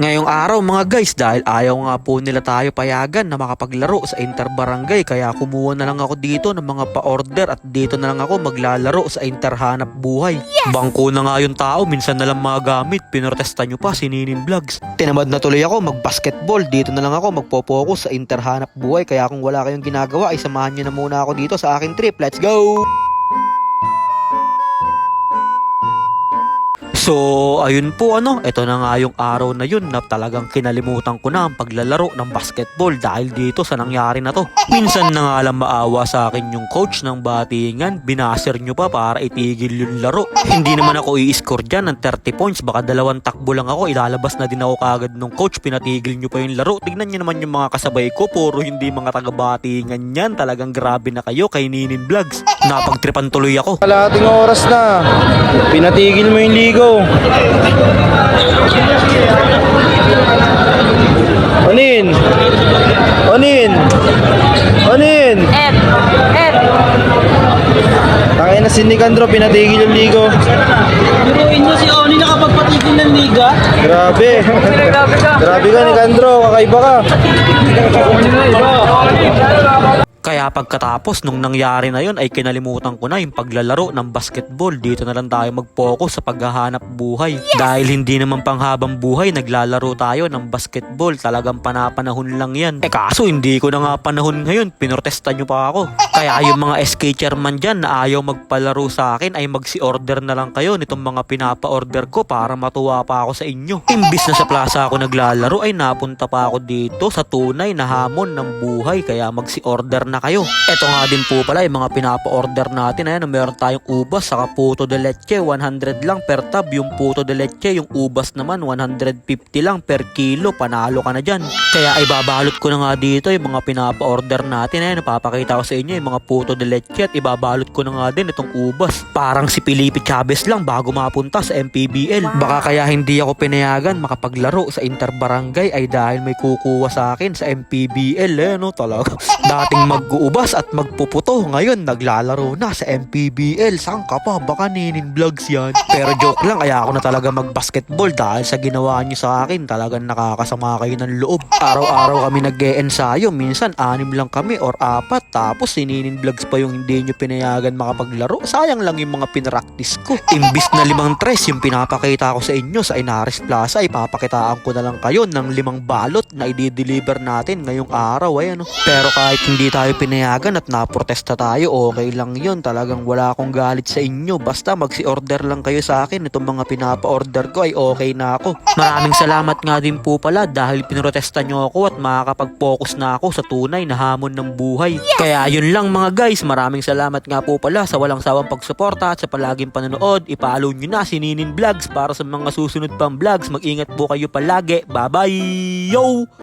Ngayong araw mga guys, dahil ayaw nga po nila tayo payagan na makapaglaro sa Interbarangay, kaya kumuha na lang ako dito ng mga pa-order at dito na lang ako maglalaro sa Interhanap Buhay. Yes! Bangko na nga yung tao, minsan na lang magamit, pinrotesta nyo pa si Ninin Vlogs. Tinamad na tuloy ako mag-basketball, dito na lang ako magpo-focus sa Interhanap Buhay, kaya kung wala kayong ginagawa ay samahan nyo na muna ako dito sa aking trip. Let's go! So, ayun po ito na nga yung araw na yun na talagang kinalimutan ko na ang paglalaro ng basketball dahil dito sa nangyari na to. Minsan na nga lang maawa sa akin yung coach ng batingan, binaser nyo pa para itigil yung laro. Hindi naman ako i-score dyan ng 30 points, baka 2 takbo lang ako, ilalabas na din ako kagad ng coach, pinatigil nyo pa yung laro. Tignan nyo naman yung mga kasabay ko, puro hindi mga taga-batingan yan, talagang grabe na kayo kay Ninin Vlogs. Napagtripan tuloy ako. Kalahating oras na, pinatigil mo yung ligo. Onin! Onin! Onin! F! Tangay na si Nicandro, pinatigil yung ligo. Biruin nyo si Oni nakapagpatigil ng liga. Grabe! Grabe ka Nicandro, kakaiba ka. Kaya pagkatapos nung nangyari na yun ay kinalimutan ko na yung paglalaro ng basketball. Dito na lang tayo mag-focus sa paghahanap buhay. Yes! Dahil hindi naman panghabang buhay naglalaro tayo ng basketball. Talagang panapanahon lang yan. Kaso hindi ko na nga panahon ngayon. Pinortesta nyo pa ako. Kaya yung mga SK chairman dyan na ayaw magpalaro sa akin ay magsi-order na lang kayo nitong mga pinapa-order ko para matuwa pa ako sa inyo. Imbis na sa plaza ako naglalaro ay napunta pa ako dito sa tunay na hamon ng buhay. Kaya magsi-order na kayo. Ito nga din po pala yung mga pinapa-order natin. Ayan, meron tayong ubas saka puto de leche, 100 lang per tab yung puto de leche, yung ubas naman 150 lang per kilo, panalo ka na dyan. Kaya ay babalot ko na nga dito yung mga pinapa-order natin. Ayan, napapakita ko sa inyo yung mga puto de leche at ibabalot ko na nga din itong ubas. Parang si Felipe Chavez lang bago mapunta sa MPBL. Baka kaya hindi ako pinayagan makapaglaro sa Interbarangay ay dahil may kukuha sa akin sa MPBL. Talaga. Dating mag-uubas at magpuputo, ngayon naglalaro na sa MPBL. Saan ka pa? Baka Ninin Vlogs yan. Pero joke lang, kaya ako na talaga mag-basketball dahil sa ginawa niyo sa akin. Talagang nakakasama kayo ng loob. Araw-araw kami nag-e-ensayo, minsan 6 lang kami or 4, tapos si Ninin Vlogs pa yung hindi nyo pinayagan makapaglaro. Sayang lang yung mga pinractice ko. Imbis na 5 tres yung pinapakita ko sa inyo sa Inares Plaza, ipapakitaan ko na lang kayo ng 5 balot na i-deliver natin ngayong araw. Pero kahit hindi tayo pinayagan at naprotesta tayo, okay lang yun. Talagang wala akong galit sa inyo. Basta magsi-order lang kayo sa akin. Itong mga pinapa-order ko ay okay na ako. Maraming salamat nga din po pala dahil pinrotesta nyo ako at makakapag-focus na ako sa tunay na hamon ng buhay. Yes! Kaya yun lang mga guys. Maraming salamat nga po pala sa walang sawang pagsuporta at sa palaging panonood. I-follow nyo na si Ninin Vlogs para sa mga susunod pang vlogs. Mag-ingat po kayo palagi. Bye-bye! Yo!